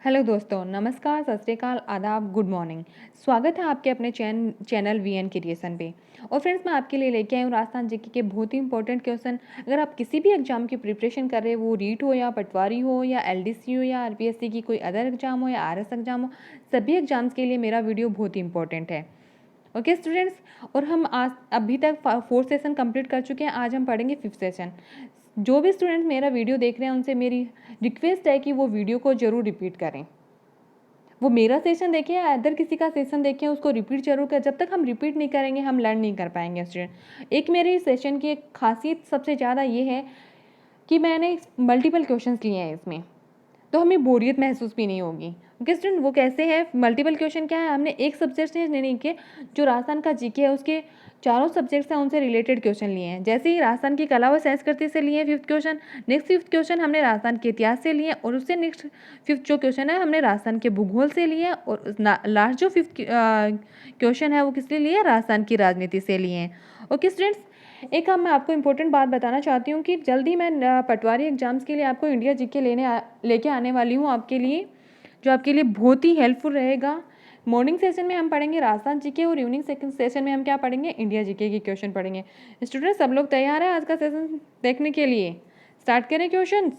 Hello दोस्तों, नमस्कार, सत श्री अकाल, आदाब, गुड मॉर्निंग। स्वागत है आपके अपने चैनल वीएन क्रिएशन पे। और फ्रेंड्स, मैं आपके लिए लेके आई हूँ राजस्थान जीके के बहुत ही इंपॉर्टेंट क्वेश्चन। अगर आप किसी भी एग्जाम की प्रिपरेशन कर रहे हो, वो रीट हो या पटवारी हो या एलडीसी हो या आरपीएससी की कोई अदर एग्जाम हो या आरएस एग्जाम हो, सभी एग्जाम्स के लिए मेरा वीडियो बहुत ही इंपॉर्टेंट है। ओके स्टूडेंट्स, और हम आज अभी तक 4 सेशन कंप्लीट कर चुके हैं। आज हम पढ़ेंगे 5th सेशन। जो भी स्टूडेंट मेरा वीडियो देख रहे हैं, उनसे मेरी रिक्वेस्ट है कि वो वीडियो को जरूर रिपीट करें। वो मेरा सेशन देखें या अदर किसी का सेशन देखें, उसको रिपीट जरूर करें। जब तक हम रिपीट नहीं करेंगे, हम लर्न नहीं कर पाएंगे स्टूडेंट। एक मेरे सेशन की एक खासियत सबसे ज़्यादा ये है कि मैंने मल्टीपल क्वेश्चंस लिए हैं इसमें, तो हमें बोरियत महसूस भी नहीं होगी। ओके स्टूडेंट, वो कैसे है? मल्टीपल क्वेश्चन क्या है? हमने एक सब्जेक्ट से नहीं के, जो राजस्थान का जीके है उसके चारों सब्जेक्ट्स हैं, उनसे रिलेटेड क्वेश्चन लिए हैं। जैसे ही राजस्थान की कला व संस्कृति से लिए 5th question, next 5th question हमने राजस्थान के इतिहास से लिए, और उससे नेक्स्ट 5th जो क्वेश्चन है हमने राजस्थान के भूगोल से लिए, और लास्ट जो 5th क्वेश्चन है वो किस लिए लिए? राजस्थान की राजनीति से लिए हैं। ओके स्टूडेंट्स, एक अब मैं आपको इम्पोर्टेंट बात बताना चाहती हूँ कि जल्दी मैं पटवारी एग्जाम्स के लिए आपको इंडिया जीके लेके आने वाली हूँ आपके लिए, जो आपके लिए बहुत ही हेल्पफुल रहेगा। मॉर्निंग सेशन में हम पढ़ेंगे राजस्थान जीके, और इवनिंग सेशन में हम क्या पढ़ेंगे? इंडिया जीके के क्वेश्चन पढ़ेंगे। स्टूडेंट, सब लोग तैयार हैं आज का सेशन देखने के लिए? स्टार्ट करें क्वेश्चन?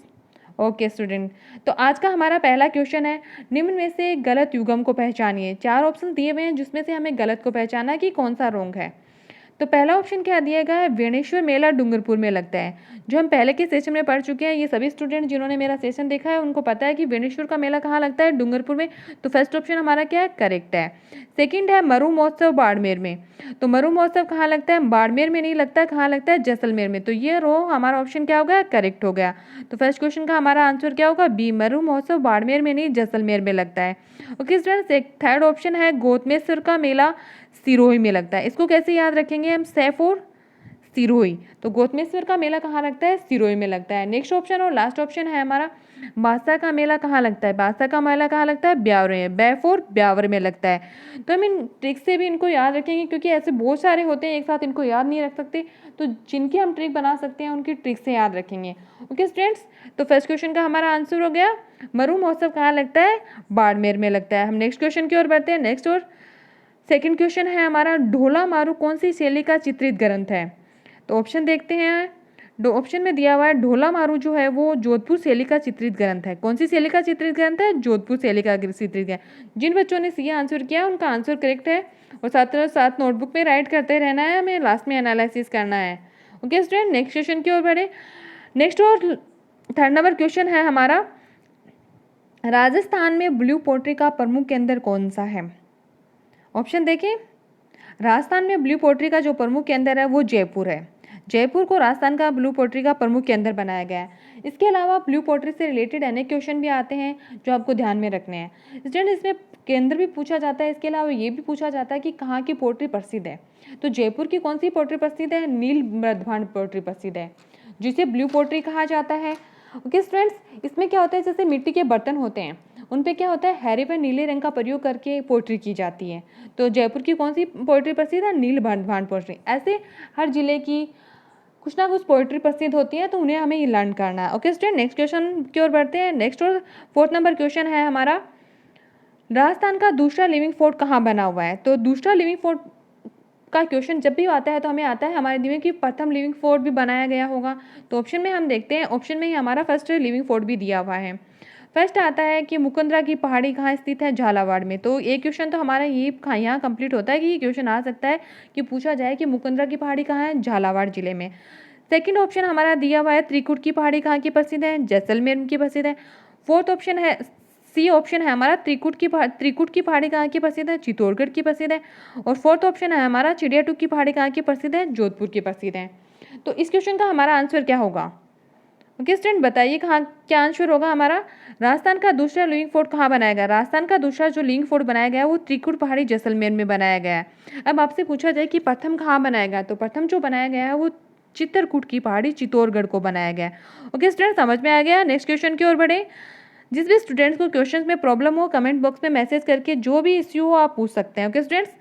ओके स्टूडेंट, तो आज का हमारा पहला क्वेश्चन है, निम्न में से गलत युग्म को पहचानिए। 4 ऑप्शन दिए हुए हैं, जिसमें से हमें गलत को पहचाना है कि कौन सा रॉन्ग है। तो पहला ऑप्शन क्या दिया गया है? वेणेश्वर मेला डूंगरपुर में लगता है, जो हम पहले के सेशन में पढ़ चुके हैं। ये सभी स्टूडेंट जिन्होंने मेरा सेशन देखा है उनको पता है कि वेणेश्वर का मेला कहाँ लगता है? डूंगरपुर में। तो फर्स्ट ऑप्शन हमारा क्या है? करेक्ट है। सेकंड है मरु महोत्सव बाड़मेर में। तो मरु महोत्सव कहाँ लगता है? बाड़मेर में नहीं लगता है। कहाँ लगता है? जैसलमेर में। तो ये रो हमारा ऑप्शन क्या होगा? करेक्ट हो गया। तो फर्स्ट क्वेश्चन का हमारा आंसर क्या होगा? बी, मरु महोत्सव बाड़मेर में नहीं जैसलमेर में लगता है। ओके स्टूडेंट्स, थर्ड ऑप्शन है गोतमेश्वर का मेला सिरोही में लगता है। इसको कैसे याद रखेंगे हम? सैफ और सिरोही। तो गोतमेश्वर का मेला कहाँ लगता है? सिरोही में लगता है। नेक्स्ट ऑप्शन और लास्ट ऑप्शन है हमारा, बासा का मेला कहाँ लगता है? बासा का मेला कहाँ लगता है? ब्यावर में। बैफोर ब्यावर में लगता है। तो हम इन ट्रिक से भी इनको याद रखेंगे, क्योंकि ऐसे बहुत सारे होते हैं एक साथ, इनको याद नहीं रख सकते। तो जिनकी हम ट्रिक बना सकते हैं उनकी ट्रिक से याद रखेंगे। ओके स्टूडेंट्स, तो फर्स्ट क्वेश्चन का हमारा आंसर हो गया मरु महोत्सव कहाँ लगता है? बाड़मेर में लगता है। हम नेक्स्ट क्वेश्चन की ओर बढ़ते हैं। नेक्स्ट और सेकंड क्वेश्चन है हमारा, ढोला मारू कौन सी शैली का चित्रित ग्रंथ है? तो ऑप्शन देखते हैं। ऑप्शन में दिया हुआ है ढोला मारू जो है वो जोधपुर शैली का चित्रित ग्रंथ है। कौन सी शैली का चित्रित ग्रंथ है? जोधपुर शैली का चित्रित ग्रंथ। जिन बच्चों ने सी आंसर किया उनका आंसर करेक्ट है, और साथ साथ नोटबुक में राइट करते रहना है, हमें लास्ट में एनालिसिस करना है। ओके स्टूडेंट, नेक्स्ट क्वेश्चन की ओर बढ़े। नेक्स्ट और थर्ड नंबर क्वेश्चन है हमारा, राजस्थान में ब्लू पोट्री का प्रमुख केंद्र कौन सा है? ऑप्शन देखें। राजस्थान में ब्लू पोट्री का जो प्रमुख केंद्र है वो जयपुर है। जयपुर को राजस्थान का ब्लू पोट्री का प्रमुख केंद्र बनाया गया है। इसके अलावा ब्लू पोट्री से रिलेटेड अनेक क्वेश्चन भी आते हैं जो आपको ध्यान में रखने हैं स्टूडेंट। इसमें केंद्र भी पूछा जाता है, इसके अलावा ये भी पूछा जाता है कि कहाँ की पोट्री प्रसिद्ध है। तो जयपुर की कौन सी पोट्री प्रसिद्ध है? नील बर्धमान पोट्री प्रसिद्ध है, जिसे ब्लू पोट्री कहा जाता है। ओके स्टूडेंट्स, इसमें क्या होता है, जैसे मिट्टी के बर्तन होते हैं उन पे क्या होता है, हरे व नीले रंग का प्रयोग करके पोट्री की जाती है। तो जयपुर की कौन सी पोएट्री प्रसिद्ध है? नील बर्धमान पोएट्री। ऐसे हर जिले की कुछ ना कुछ पोएट्री प्रसिद्ध होती है, तो उन्हें हमें ये लर्न करना है। ओके स्टूडेंट, नेक्स्ट क्वेश्चन की ओर बढ़ते हैं। नेक्स्ट और फोर्थ नंबर क्वेश्चन है हमारा, राजस्थान का दूसरा लिविंग फोर्ट कहाँ बना हुआ है? तो दूसरा लिविंग फोर्ट का क्वेश्चन जब भी आता है तो हमें आता है हमारे दिमाग कि प्रथम लिविंग फोर्ट भी बनाया गया होगा। तो ऑप्शन में हम देखते हैं, ऑप्शन में ही हमारा फर्स्ट लिविंग फोर्ट भी दिया हुआ है। फर्स्ट आता है कि मुकुंदरा की पहाड़ी कहाँ स्थित है? झालावाड़ में। तो ये क्वेश्चन तो हमारा ये यहाँ कंप्लीट होता है कि ये क्वेश्चन आ सकता है कि पूछा जाए कि मुकुंदरा की पहाड़ी कहाँ है? झालावाड़ जिले में। सेकंड ऑप्शन हमारा दिया हुआ है, त्रिकुट की पहाड़ी कहाँ की प्रसिद्ध है? जैसलमेर की प्रसिद्ध है। फोर्थ ऑप्शन है, सी ऑप्शन है हमारा, त्रिकुट की पहाड़ी कहाँ की प्रसिद्ध है? चित्तौड़गढ़ की प्रसिद्ध है। और फोर्थ ऑप्शन है हमारा, चिड़ियाटूक की पहाड़ी कहाँ की प्रसिद्ध है? जोधपुर की प्रसिद्ध है। तो इस क्वेश्चन का हमारा आंसर क्या होगा? ओके स्टूडेंट, बताइए कहाँ क्या आंसर होगा हमारा। राजस्थान का दूसरा लिविंग फोर्ट कहाँ बनाया गया? राजस्थान का दूसरा जो लिविंग फोर्ट बनाया गया है वो त्रिकुट पहाड़ी जैसलमेर में बनाया गया है। अब आपसे पूछा जाए कि प्रथम कहाँ बनाया गया, तो प्रथम जो बनाया गया है वो चित्रकूट की पहाड़ी चित्तौड़गढ़ को बनाया गया है। ओके स्टूडेंट, समझ में आ गया। नेक्स्ट क्वेश्चन की ओर बढ़े। जिस भी स्टूडेंट्स को क्वेश्चन में प्रॉब्लम हो, कमेंट बॉक्स में मैसेज करके जो भी इश्यू हो आप पूछ सकते हैं। ओके स्टूडेंट्स,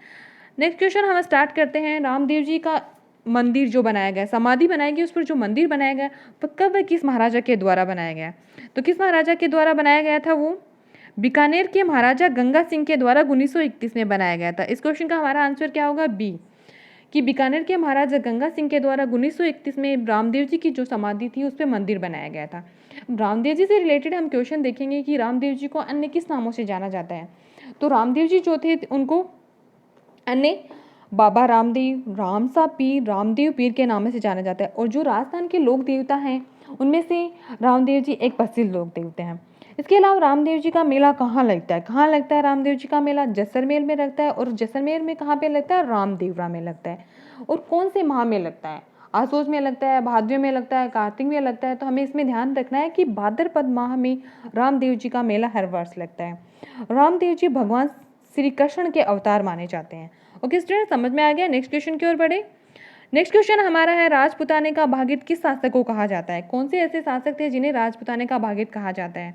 नेक्स्ट क्वेश्चन हम स्टार्ट करते हैं। रामदेव जी का मंदिर जो बनाया गया, समाधि बनाई गई, उस पर जो मंदिर बनाया गया, वो कब व किस महाराजा के द्वारा बनाया गया? तो किस महाराजा के द्वारा बनाया गया था वो? बीकानेर के महाराजा गंगा सिंह के द्वारा 1931 में बनाया गया था। इस क्वेश्चन का हमारा आंसर क्या होगा? बी, कि बीकानेर के महाराजा गंगा सिंह के द्वारा 1931 में रामदेव जी की जो समाधि थी उस पर मंदिर बनाया गया था। रामदेव जी से रिलेटेड हम क्वेश्चन देखेंगे कि रामदेव जी को अन्य किस नामों से जाना जाता है। तो रामदेव जी जो थे उनको अन्य बाबा रामदेव, रामसा पीर, रामदेव पीर के नाम से जाना जाता है। और जो राजस्थान के लोक देवता हैं उनमें से रामदेव जी एक प्रसिद्ध लोक देवता हैं। इसके अलावा रामदेव जी का मेला कहाँ लगता है? कहाँ लगता है रामदेव जी का मेला? जैसलमेर में लगता है। और जैसलमेर में कहाँ पे लगता है? रामदेवरा में लगता है। और कौन से माह में लगता है? आसोज में लगता है, भादवे में लगता है, कार्तिक में लगता है। तो हमें इसमें ध्यान रखना है कि भाद्रपद माह में रामदेव जी का मेला हर वर्ष लगता है। रामदेव जी भगवान श्री कृष्ण के अवतार माने जाते हैं। ओके स्टूडेंट, समझ में आ गया? नेक्स्ट क्वेश्चन की ओर बढ़े। नेक्स्ट क्वेश्चन हमारा है, राजपुताने का भागित किस शासक को कहा जाता है? कौन से ऐसे शासक थे जिन्हें राजपुताने का भागित कहा जाता है?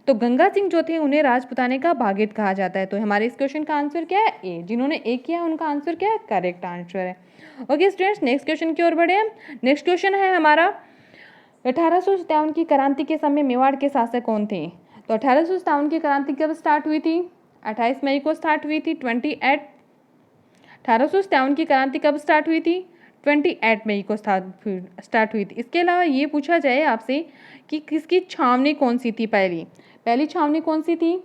तो गंगा सिंह जो थे उन्हें राजपुताने का भागित कहा जाता है। तो हमारे इस क्वेश्चन का आंसर क्या है? ए। जिन्होंने ए किया उनका आंसर क्या है? करेक्ट आंसर है। ओके स्टूडेंट्स, नेक्स्ट क्वेश्चन की ओर बढ़े। नेक्स्ट क्वेश्चन है हमारा, 1857 की क्रांति के समय मेवाड़ के शासक कौन थे? तो 1857 की क्रांति कब स्टार्ट हुई थी? 28 मई को स्टार्ट हुई थी। 1857 की क्रांति कब स्टार्ट हुई थी? 28 मई को स्टार्ट हुई थी। इसके अलावा ये पूछा जाए आपसे कि किसकी छावनी कौन सी थी? पहली छावनी कौन सी थी?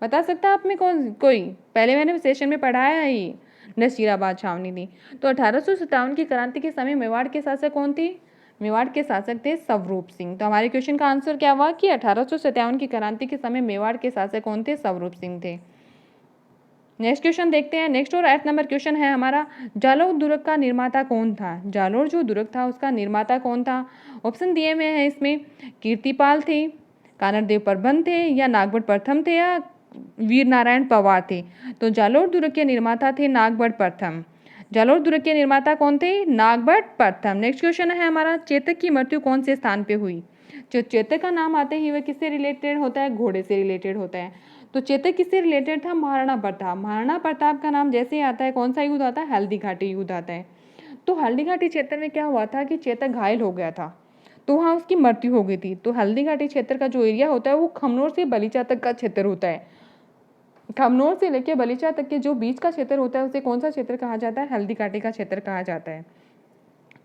बता सकता है आप में कोई? पहले मैंने सेशन में पढ़ाया है, ये नसीराबाद छावनी थी। तो 1857 की क्रांति के समय मेवाड़ के शासक कौन थे? मेवाड़ के शासक थे स्वरूप सिंह। तो हमारे क्वेश्चन का आंसर क्या हुआ कि 1857 की क्रांति के समय मेवाड़ के शासक कौन थे? स्वरूप सिंह थे। नेक्स्ट क्वेश्चन देखते हैं। नेक्स्ट और 8 नंबर क्वेश्चन है हमारा, जालोर दुर्ग का निर्माता कौन था? जालोर जो दुर्ग था उसका निर्माता कौन था? ऑप्शन दिए हुए हैं इसमें, कीर्तिपाल थे, कानरदेव प्रबंध थे, या नागभट्ट प्रथम थे, या वीर नारायण पवार थे। तो जालोर दुर्ग के निर्माता थे नागभट्ट प्रथम। जालोर दुर्ग के निर्माता कौन थे? नागभट्ट प्रथम। नेक्स्ट क्वेश्चन है हमारा, चेतक की मृत्यु कौन से स्थान पे हुई? जो चेतक का नाम आते ही वह किससे रिलेटेड होता है? घोड़े से रिलेटेड होता है। तो चेतक किससे रिलेटेड था? महाराणा प्रताप। महाराणा प्रताप का नाम जैसे ही आता है कौन सा युद्ध आता है? हल्दी घाटी युद्ध आता है। तो हल्दी घाटी क्षेत्र में क्या हुआ था कि चेतक घायल हो गया था, तो वहाँ उसकी मृत्यु हो गई थी। तो हल्दी घाटी क्षेत्र का जो एरिया होता है वो खमनोर से बलीचा तक का क्षेत्र होता है। खमनोर से लेकर बलीचा तक के जो बीच का क्षेत्र होता है उसे कौन सा क्षेत्र कहा जाता है? हल्दी घाटी का क्षेत्र कहा जाता है।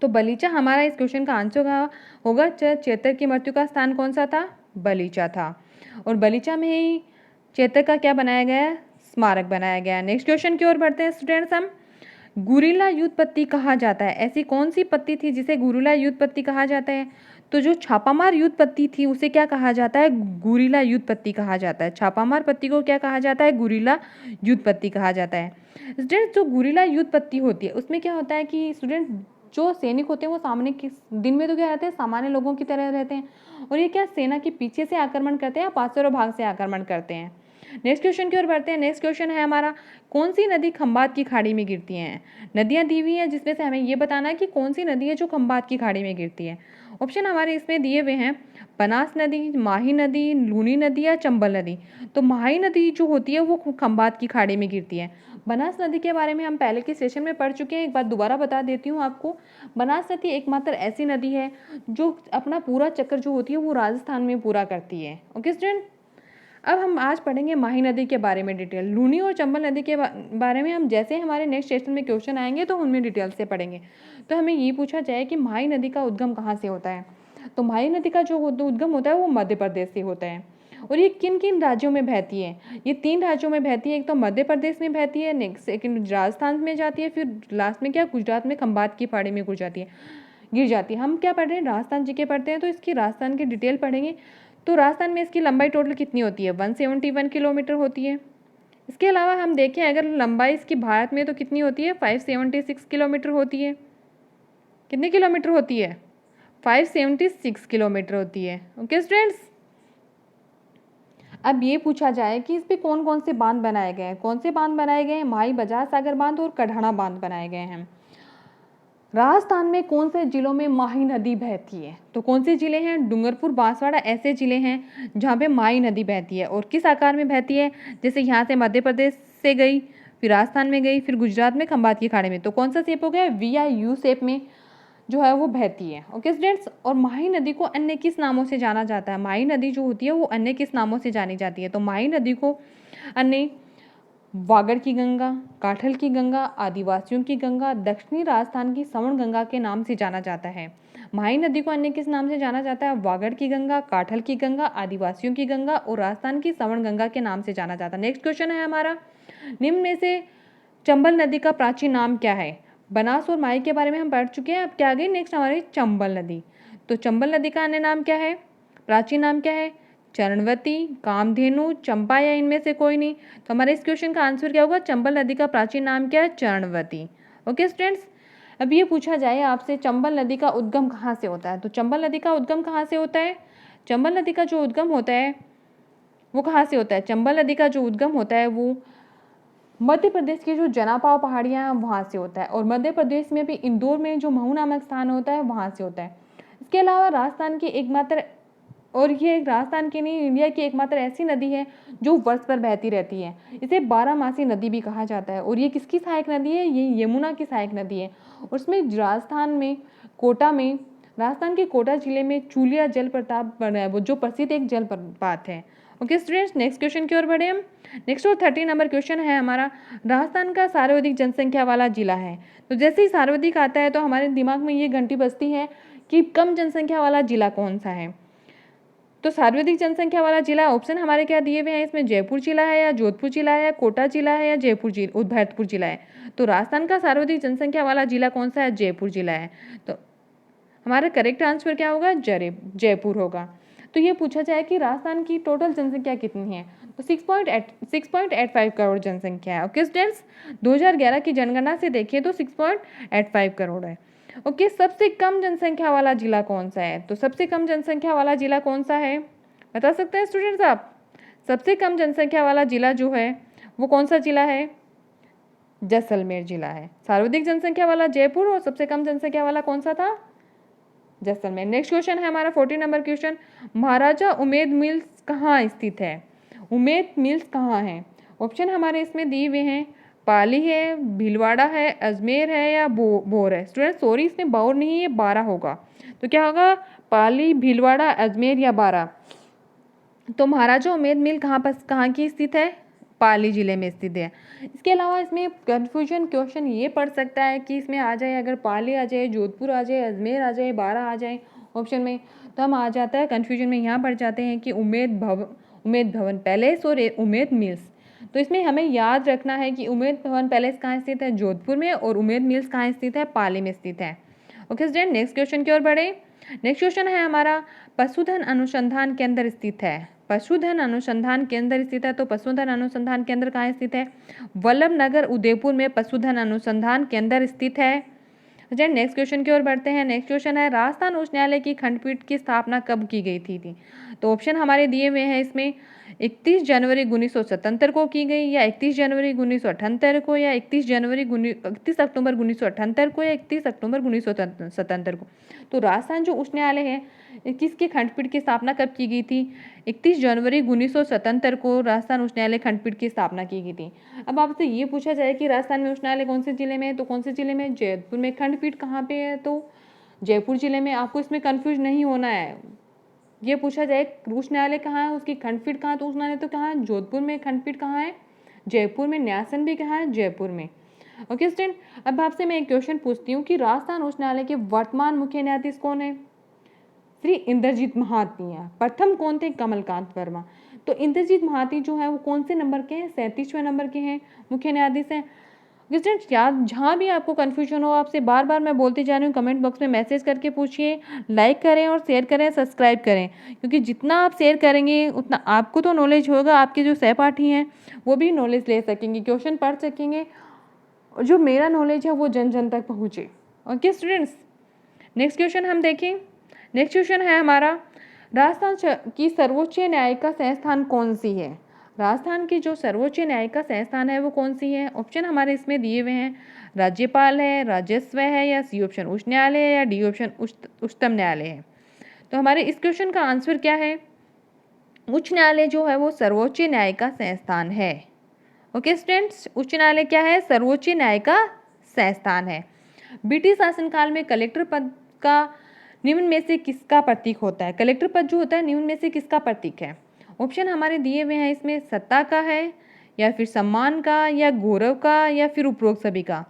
तो बलीचा हमारा इस क्वेश्चन का आंसर होगा। चेतक की मृत्यु का स्थान कौन सा था? बलीचा था। और बलीचा में ही चेतक का क्या बनाया गया? स्मारक बनाया गया। नेक्स्ट क्वेश्चन की ओर बढ़ते हैं स्टूडेंट्स हम। गुरिल्ला युद्ध पत्ती कहा जाता है, ऐसी कौन सी पत्ती थी जिसे गुरिल्ला युद्ध पत्ती कहा जाता है? तो जो छापामार युद्ध पत्ती थी उसे क्या कहा जाता है? गुरिल्ला युद्ध पत्ती कहा जाता है। छापामार पत्ती को क्या कहा जाता है? गुरिल्ला युद्ध पत्ती कहा जाता है। स्टूडेंट, जो गुरिल्ला युद्ध पत्ती होती है उसमें क्या होता है कि स्टूडेंट जो सैनिक होते हैं वो सामने किस दिन में तो क्या रहते हैं? सामान्य लोगों की तरह रहते हैं। और ये क्या सेना के पीछे से आक्रमण करते हैं या पार्श्व भाग से आक्रमण करते हैं? नेक्स्ट क्वेश्चन की ओर बढ़ते हैं। नेक्स्ट क्वेश्चन है हमारा, कौन सी नदी खंबात की खाड़ी में गिरती है? नदियां दी हुई हैं जिसमें से हमें ये बताना है कि कौन सी नदी है जो खंबात की खाड़ी में गिरती है। ऑप्शन हमारे इसमें दिए हुए हैं, बनास नदी, माही नदी, लूनी नदी, या चंबल नदी। तो माही नदी जो होती है वो खंबात की खाड़ी में गिरती है। बनास नदी के बारे में हम पहले के सेशन में पढ़ चुके हैं, एक बार दोबारा बता देती हूँ आपको। बनास नदी एकमात्र ऐसी नदी है जो अपना पूरा चक्कर जो होती है वो राजस्थान में पूरा करती है। ओके स्टूडेंट, अब हम आज पढ़ेंगे माही नदी के बारे में डिटेल। लूनी और चंबल नदी के बारे में हम जैसे हमारे नेक्स्ट सेशन में क्वेश्चन आएंगे तो उनमें डिटेल से पढ़ेंगे। तो हमें ये पूछा जाए कि माही नदी का उद्गम कहाँ से होता है? तो माही नदी का जो उद्गम होता है वो मध्य प्रदेश से होता है। और ये किन किन राज्यों में बहती है? ये 3 राज्यों में बहती है। एक तो मध्य प्रदेश में बहती है, नेक्स्ट सेकंड राजस्थान में जाती है, फिर लास्ट में क्या गुजरात में खंबात की खाड़ी में गिर जाती है। हम क्या पढ़ रहे हैं? राजस्थान जी के पढ़ते हैं तो इसकी राजस्थान की डिटेल पढ़ेंगे। तो राजस्थान में इसकी लंबाई टोटल कितनी होती है? 171 किलोमीटर होती है। इसके अलावा हम देखें अगर लंबाई इसकी भारत में तो कितनी होती है? 576 किलोमीटर होती है। कितने किलोमीटर होती है? 576 किलोमीटर होती है। ओके स्टूडेंट्स, अब ये पूछा जाए कि इस पे कौन कौन से बांध बनाए गए हैं? कौन से बांध बनाए गए हैं? माही बजाज सागर बांध और कढ़ाना बांध बनाए गए हैं। राजस्थान में कौन से जिलों में माही नदी बहती है? तो कौन से जिले हैं? डूंगरपुर, बांसवाड़ा ऐसे जिले हैं जहाँ पे माही नदी बहती है। और किस आकार में बहती है? जैसे यहाँ से मध्य प्रदेश से गई, फिर राजस्थान में गई, फिर गुजरात में खंबात की खाड़ी में। तो कौन सा शेप हो गया? V या U शेप में जो है वो बहती है। ओके स्टूडेंट्स, और माही नदी को अन्य किस नामों से जाना जाता है? माही नदी जो होती है वो अन्य किस नामों से जानी जाती है? तो माही नदी को अन्य वागड़ की गंगा, काठल की गंगा, आदिवासियों की गंगा, दक्षिणी राजस्थान की सवर्ण गंगा के नाम से जाना जाता है। माही नदी को अन्य किस नाम से जाना जाता है? वागड़ की गंगा, काठल की गंगा, आदिवासियों की गंगा और राजस्थान की सवर्ण गंगा के नाम से जाना जाता है। नेक्स्ट क्वेश्चन है हमारा, निम्न में से चंबल नदी का प्राचीन नाम क्या है? बनास और माही के बारे में हम पढ़ चुके हैं, अब क्या आ गई नेक्स्ट हमारी चंबल नदी। तो चंबल नदी का अन्य नाम क्या है, प्राचीन नाम क्या है? चरणवती, कामधेनु, चंपा या इनमें से कोई नहीं। तो हमारे इस क्वेश्चन का आंसर क्या होगा? चंबल नदी का प्राचीन नाम क्या है? चरणवती। ओके स्टूडेंट्स, अब ये पूछा जाए आपसे चंबल नदी का उद्गम कहाँ से होता है? तो चंबल नदी का उद्गम कहाँ से होता है? चंबल नदी का जो उद्गम होता है वो कहाँ से होता है? चंबल नदी का जो उद्गम होता है वो मध्य प्रदेश की जो जनापाव पहाड़ियाँ हैं वहाँ से होता है, और मध्य प्रदेश में भी इंदौर में जो महू नामक स्थान होता है वहाँ से होता है। इसके अलावा राजस्थान की एकमात्र, और ये एक राजस्थान की नहीं इंडिया की एकमात्र ऐसी नदी है जो वर्ष भर बहती रहती है। इसे 12 मासी नदी भी कहा जाता है। और ये किसकी सहायक नदी है? ये यमुना की सहायक नदी है। उसमें राजस्थान में कोटा में, राजस्थान के कोटा जिले में चूलिया जलप्रपात बना है, वो जो प्रसिद्ध एक जलप्रपात है। ओके स्टूडेंट्स, नेक्स्ट क्वेश्चन की ओर बढ़े हम। नेक्स्ट और 13 नंबर क्वेश्चन है हमारा, राजस्थान का सर्वाधिक जनसंख्या वाला जिला है। तो जैसे ही सर्वाधिक आता है तो हमारे दिमाग में ये घंटी बजती है कि कम जनसंख्या वाला जिला कौन सा है। तो सर्वाधिक जनसंख्या वाला जिला, ऑप्शन हमारे क्या दिए हुए हैं इसमें, जयपुर जिला है या जोधपुर जिला है या कोटा जिला है या भरतपुर जिला है। तो राजस्थान का सर्वाधिक जनसंख्या वाला जिला कौन सा है? जयपुर जिला है। तो हमारा करेक्ट आंसर क्या होगा? जयपुर होगा। तो ये पूछा जाए कि राजस्थान की टोटल जनसंख्या कितनी है? तो 6.85 करोड़ जनसंख्या है। ओके स्टूडेंट्स, 2011 की जनगणना से देखिए तो 6.85 करोड़ है। ओके, सबसे कम जनसंख्या वाला जिला कौन सा है? तो सबसे कम जनसंख्या वाला जिला कौन सा है, बता सकते हैं स्टूडेंट्स आप? सबसे कम जनसंख्या वाला जिला जो है वो कौन सा जिला है? जैसलमेर जिला है। सर्वाधिक जनसंख्या वाला जयपुर और सबसे कम जनसंख्या वाला कौन सा था? जैसलमेर। नेक्स्ट क्वेश्चन है हमारा 14 नंबर क्वेश्चन, महाराजा उमेद मिल्स कहाँ स्थित है? उमेद मिल्स कहाँ है? ऑप्शन हमारे इसमें दिए हुए हैं, पाली है, भीलवाड़ा है, अजमेर है या भोर है। स्टूडेंट सॉरी, इसमें भोर नहीं है, 12 होगा। तो क्या होगा? पाली, भीलवाड़ा, अजमेर या 12। तो महाराजा उमेद मिल कहाँ की स्थित है? पाली जिले में स्थित है। इसके अलावा इसमें कन्फ्यूजन क्वेश्चन ये पड़ सकता है कि इसमें आ जाए, अगर पाली आ जाए, जोधपुर आ जाए, अजमेर आ जाए, 12 आ जाए ऑप्शन में, तो हम आ जाता है कन्फ्यूजन में, यहाँ पड़ जाते हैं कि उमेद भवन पैलेस और उमेद मिल्स। तो इसमें हमें याद रखना है कि उमेद भवन पैलेस कहाँ स्थित है? जोधपुर में, और उमेद मिल्स कहाँ स्थित है? पाली में स्थित है। ओके स्टूडेंट, नेक्स्ट क्वेश्चन की ओर बढ़े। नेक्स्ट क्वेश्चन है हमारा, पशुधन अनुसंधान केंद्र स्थित है। पशुधन अनुसंधान केंद्र स्थित है। तो पशुधन अनुसंधान केंद्र कहाँ स्थित है? वल्लभ नगर उदयपुर में पशुधन अनुसंधान केंद्र स्थित है। नेक्स्ट क्वेश्चन की ओर बढ़ते हैं। नेक्स्ट क्वेश्चन है, राजस्थान उच्च न्यायालय की खंडपीठ की स्थापना कब की गई थी? तो ऑप्शन हमारे दिए हुए हैं इसमें, 31 जनवरी 1977 को की गई, या 31 जनवरी 1978 को, या 31 अक्टूबर 1978 को, या 31 अक्टूबर 1977 को। तो राजस्थान जो उच्च न्यायालय है किसके खंडपीठ की स्थापना कब की गई थी? 31 जनवरी 1977 को राजस्थान उच्च न्यायालय खंडपीठ की स्थापना की गई थी। अब आपसे ये पूछा जाए कि राजस्थान में उच्च न्यायालय कौन से जिले में है? तो कौन से जिले में? जयपुर में। खंडपीठ कहाँ पे है? तो जयपुर जिले में। आपको इसमें कंफ्यूज नहीं होना है। ये पूछा जाए उच्च न्यायालय कहाँ है, उसकी खंडपीठ कहाँ, तो उच्च न्यायालय तो कहाँ है? जोधपुर में। खंडपीठ कहाँ है? जयपुर में। न्यायासन भी कहाँ है? जयपुर में। ओके स्टूडेंट, अब आपसे मैं एक क्वेश्चन पूछती हूँ कि राजस्थान उच्च न्यायालय के वर्तमान मुख्य न्यायाधीश कौन है? श्री इंद्रजीत महाती हैं। प्रथम कौन थे? कमलकांत वर्मा। तो इंद्रजीत महाती जो है वो कौन से नंबर के हैं? 37वें नंबर के हैं, मुख्य न्यायाधीश हैं। स्टूडेंट्स याद, जहाँ भी आपको कन्फ्यूजन हो, आपसे बार बार मैं बोलती जा रही हूँ, कमेंट बॉक्स में मैसेज करके पूछिए, लाइक करें और शेयर करें, सब्सक्राइब करें, क्योंकि जितना आप शेयर करेंगे उतना आपको तो नॉलेज होगा, आपके जो सहपाठी हैं वो भी नॉलेज ले सकेंगे, क्वेश्चन पढ़ सकेंगे, और जो मेरा नॉलेज है वो जन जन तक पहुँचे। ओके स्टूडेंट्स, नेक्स्ट क्वेश्चन हम देखें। नेक्स्ट क्वेश्चन है हमारा, राजस्थान की सर्वोच्च न्यायिका संस्थान कौन सी है? राजस्थान की जो सर्वोच्च न्यायिका संस्थान है वो कौन सी है? ऑप्शन हमारे इसमें दिए हुए हैं, राज्यपाल है, राजस्व है, या सी ऑप्शन उच्च न्यायालय है, या डी ऑप्शन उच्चतम न्यायालय है। तो हमारे इस क्वेश्चन का आंसर क्या है? उच्च न्यायालय जो है वो सर्वोच्च न्यायिका संस्थान है। ओके स्टूडेंट्स, उच्च न्यायालय क्या है? सर्वोच्च न्यायिका संस्थान है। ब्रिटिश शासनकाल में कलेक्टर पद का निम्न में से किसका प्रतीक होता है? कलेक्टर पद जो होता है निम्न में से किसका प्रतीक है? ऑप्शन हमारे दिए हुए हैं, इसमें सत्ता का है या फिर सम्मान का या गौरव का या फिर उपरोक्त सभी का।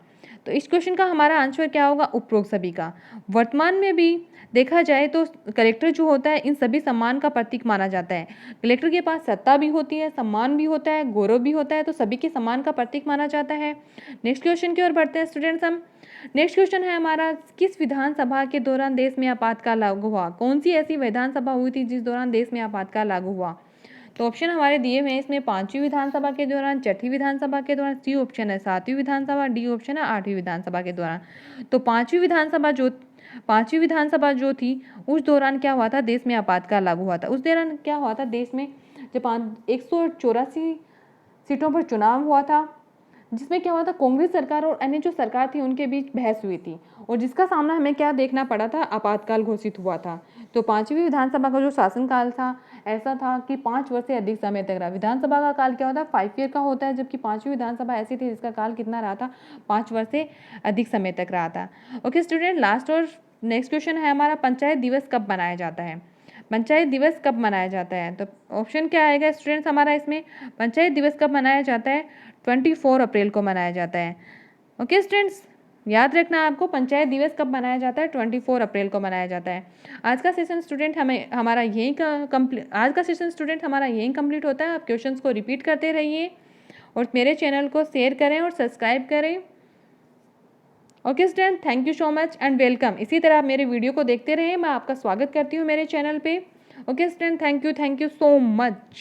तो इस क्वेश्चन का हमारा आंसर क्या होगा? उपरोक्त सभी का। वर्तमान में भी देखा जाए तो कलेक्टर जो होता है इन सभी सम्मान का प्रतीक माना जाता है। कलेक्टर के पास सत्ता भी होती है, सम्मान भी होता है, गौरव भी होता है, तो सभी के सम्मान का प्रतीक माना जाता है। नेक्स्ट क्वेश्चन की ओर बढ़ते हैं स्टूडेंट्स हम। नेक्स्ट क्वेश्चन है हमारा, किस विधानसभा के दौरान देश में आपातकाल लागू हुआ? कौन सी ऐसी विधानसभा हुई थी जिस दौरान देश में आपातकाल लागू हुआ? तो ऑप्शन हमारे दिए हुए हैं, इसमें 5वीं विधानसभा के दौरान, 6वीं विधानसभा के दौरान, सी ऑप्शन है 7वीं विधानसभा, डी ऑप्शन है 8वीं विधानसभा के दौरान। तो 5वीं विधानसभा जो थी उस दौरान क्या हुआ था? देश में आपातकाल लागू हुआ था। उस दौरान क्या हुआ था? देश में जब 184 सीटों पर चुनाव हुआ था, जिसमें क्या हुआ था? कांग्रेस सरकार और अन्य जो सरकार थी उनके बीच बहस हुई थी और जिसका सामना हमें क्या देखना पड़ा था? आपातकाल घोषित हुआ था। तो 5वीं विधानसभा का जो शासनकाल था ऐसा था कि 5 वर्ष से अधिक समय तक रहा। विधानसभा का काल क्या होता है? 5 ईयर का होता है, जबकि 5वीं विधानसभा ऐसी थी जिसका काल कितना रहा था? 5 वर्ष से अधिक समय तक रहा था। ओके स्टूडेंट, लास्ट और नेक्स्ट क्वेश्चन है हमारा, पंचायत दिवस कब मनाया जाता है? पंचायत दिवस कब मनाया जाता है? तो ऑप्शन क्या आएगा स्टूडेंट्स हमारा इसमें? पंचायत दिवस कब मनाया जाता है? 24 अप्रैल को मनाया जाता है। ओके स्टूडेंट्स, याद रखना आपको, पंचायत दिवस कब मनाया जाता है? 24 अप्रैल को मनाया जाता है। आज का सेशन स्टूडेंट हमारा यही कंप्लीट होता है। आप क्वेश्चंस को रिपीट करते रहिए और मेरे चैनल को शेयर करें और सब्सक्राइब करें। Okay student, thank you so much and welcome. इसी तरह आप मेरे वीडियो को देखते रहिए, मैं आपका स्वागत करती हूँ मेरे चैनल पे। Okay student, thank you so much.